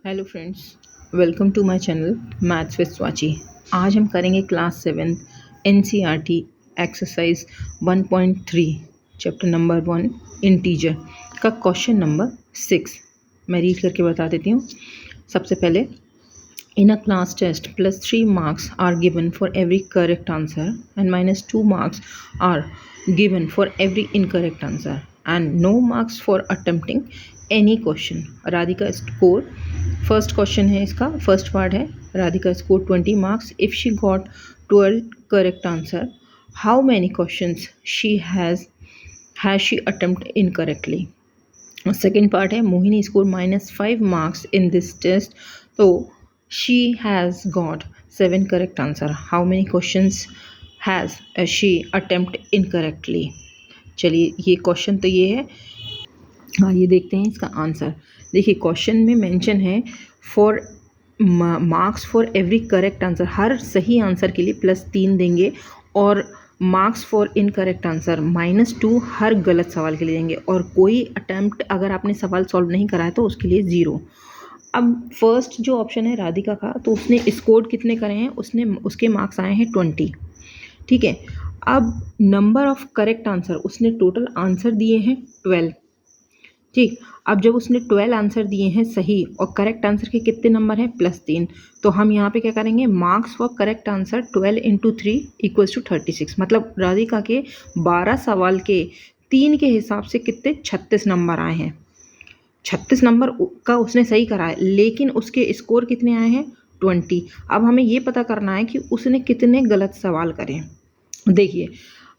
Hello friends, welcome to my channel maths with Swachi. आज हम करेंगे class 7 NCERT exercise 1.3 chapter number 1 integer का question number 6। मैं read करके बता देती हूँ। सबसे पहले, in a class test +3 marks are given for every correct answer and -2 marks are given for every incorrect answer and no marks for attempting any question. Radhika score, first question है इसका, first part है, Radhika score 20 marks if she got 12 correct answer. How many questions has she attempted incorrectly? Second part है, Mohini score -5 marks in this test, तो she has got 7 correct answer. How many questions has she attempted incorrectly? चलिए, ये question तो ये है। हाँ, ये देखते हैं इसका आंसर। देखिए, क्वेश्चन में मेंशन है for marks for every correct answer, हर सही आंसर के लिए +3 देंगे, और मार्क्स फॉर इनकरेक्ट आंसर -2 हर गलत सवाल के लिए देंगे, और कोई अटैम्प्ट अगर आपने सवाल सॉल्व नहीं करा है तो उसके लिए 0। अब फर्स्ट जो ऑप्शन है राधिका का, तो उसने स्कोर कितने करे हैं, उसके मार्क्स आए हैं 20। ठीक है। अब नंबर ऑफ करेक्ट आंसर, उसने टोटल आंसर दिए हैं 12। ठीक, अब जब उसने 12 आंसर दिए हैं सही, और करेक्ट आंसर के कितने नंबर हैं, +3, तो हम यहाँ पे क्या करेंगे, मार्क्स फॉर करेक्ट आंसर 12 × 3 = 36। मतलब राधिका के 12 सवाल के 3 के हिसाब से कितने 36 नंबर आए हैं। 36 नंबर का उसने सही करा है, लेकिन उसके स्कोर कितने आए हैं, 20। अब हमें ये पता करना है कि उसने कितने गलत सवाल करे। देखिए,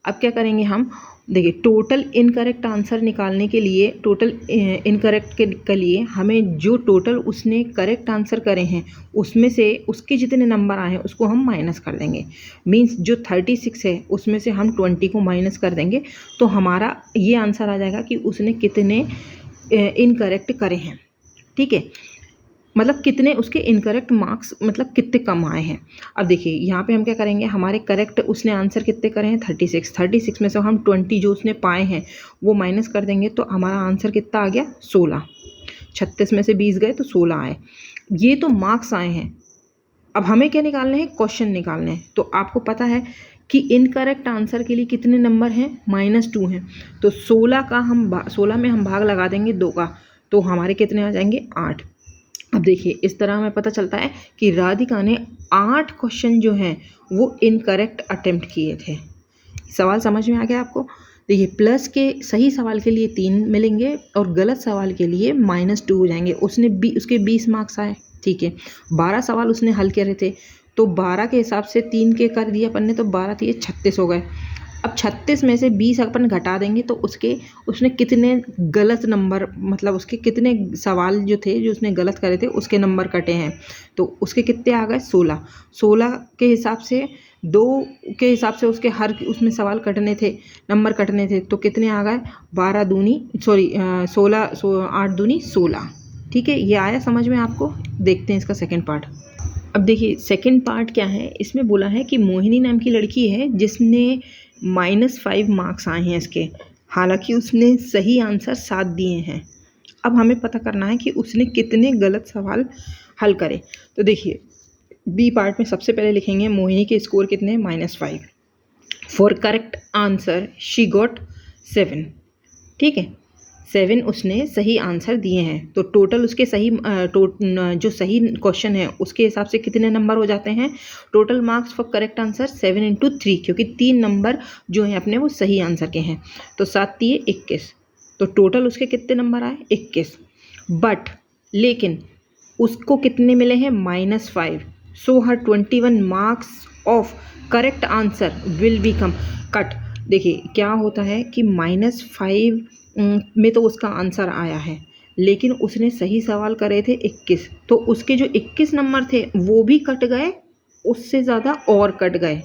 अब क्या करेंगे हम, देखिए टोटल इनकरेक्ट आंसर निकालने के लिए, टोटल इनकरेक्ट के लिए हमें जो टोटल उसने करेक्ट आंसर करे हैं उसमें से उसके जितने नंबर आए हैं उसको हम माइनस कर देंगे। मींस जो 36 है उसमें से हम 20 को माइनस कर देंगे, तो हमारा ये आंसर आ जाएगा कि उसने कितने इनकरेक्ट करे हैं। ठीक है, मतलब कितने उसके इनकरेक्ट मार्क्स, मतलब कितने कम आए हैं। अब देखिए यहाँ पे हम क्या करेंगे, हमारे करेक्ट उसने आंसर कितने करे हैं, 36 में से हम 20 जो उसने पाए हैं वो माइनस कर देंगे, तो हमारा आंसर कितना आ गया, 16। 36 में से 20 गए तो 16 आए। ये तो मार्क्स आए हैं। अब हमें क्या निकालने हैं, क्वेश्चन निकालने हैं। तो आपको पता है कि इनकरेक्ट आंसर के लिए कितने नंबर हैं, -2 हैं, तो 16 में हम भाग लगा देंगे 2 का, तो हमारे कितने आ जाएंगे, 8। अब देखिए, इस तरह हमें पता चलता है कि राधिका ने 8 क्वेश्चन जो हैं वो इनकरेक्ट अटेम्प्ट किए थे। सवाल समझ में आ गया आपको। देखिए, प्लस के सही सवाल के लिए 3 मिलेंगे और गलत सवाल के लिए -2 हो जाएंगे। उसके 20 मार्क्स आए। ठीक है, 12 सवाल उसने हल करे थे, तो 12 के हिसाब से 3 के कर दिया अपन ने, तो 12 3 36 हो गए। अब 36 में से 20 अपन घटा देंगे तो उसने कितने गलत नंबर, मतलब उसके कितने सवाल जो थे जो उसने गलत करे थे उसके नंबर कटे हैं, तो उसके कितने आ गए, 16। 16 के हिसाब से 2 के हिसाब से उसके हर उसमें सवाल कटने थे, नंबर कटने थे, तो कितने आ गए, 8 दूनी 16। ठीक है, ये आया समझ में आपको। देखते हैं इसका सेकेंड पार्ट। अब देखिए, सेकेंड पार्ट क्या है, इसमें बोला है कि मोहिनी नाम की लड़की है जिसने -5 मार्क्स आए हैं इसके, हालांकि उसने सही आंसर 7 दिए हैं। अब हमें पता करना है कि उसने कितने गलत सवाल हल करे। तो देखिए, बी पार्ट में सबसे पहले लिखेंगे मोहिनी के स्कोर कितने, -5। For correct answer she got 7। ठीक है, 7 उसने सही आंसर दिए हैं, तो टोटल उसके सही जो सही क्वेश्चन है उसके हिसाब से कितने नंबर हो जाते हैं, total marks for correct answer 7 × 3, क्योंकि 3 नंबर जो हैं अपने वो सही आंसर के हैं, तो 7 3 21, तो टोटल उसके कितने नंबर आए, 21। बट लेकिन उसको कितने मिले हैं, -5। सो हर 21 marks of correct answer will become cut. देखिए क्या होता है कि -5 में तो उसका आंसर आया है, लेकिन उसने सही सवाल करे थे 21, तो उसके जो 21 नंबर थे वो भी कट गए, उससे ज़्यादा और कट गए।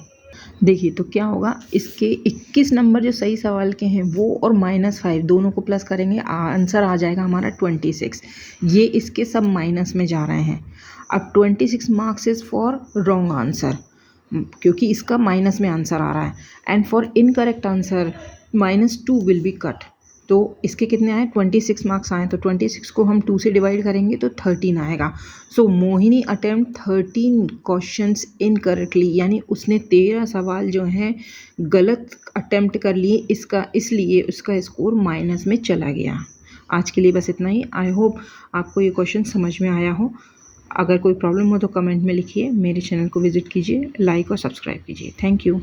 देखिए, तो क्या होगा, इसके 21 नंबर जो सही सवाल के हैं वो और -5 दोनों को प्लस करेंगे, आंसर आ जाएगा हमारा 26। ये इसके सब माइनस में जा रहे हैं। अब 26 marks is for wrong answer, क्योंकि इसका माइनस में आंसर आ रहा है, and for incorrect answer -2 will be cut. तो इसके कितने आए 26 मार्क्स आए, तो 26 को हम 2 से डिवाइड करेंगे तो 13 आएगा। सो मोहिनी अटेम्प्ट 13 क्वेश्चंस इनकरेक्टली, यानी उसने 13 सवाल जो हैं गलत अटेम्प्ट कर लिए, इसलिए उसका स्कोर माइनस में चला गया। आज के लिए बस इतना ही। आई होप आपको ये क्वेश्चन समझ में आया हो। अगर कोई प्रॉब्लम हो तो कमेंट में लिखिए, मेरे चैनल को विजिट कीजिए, लाइक और सब्सक्राइब कीजिए। Thank you.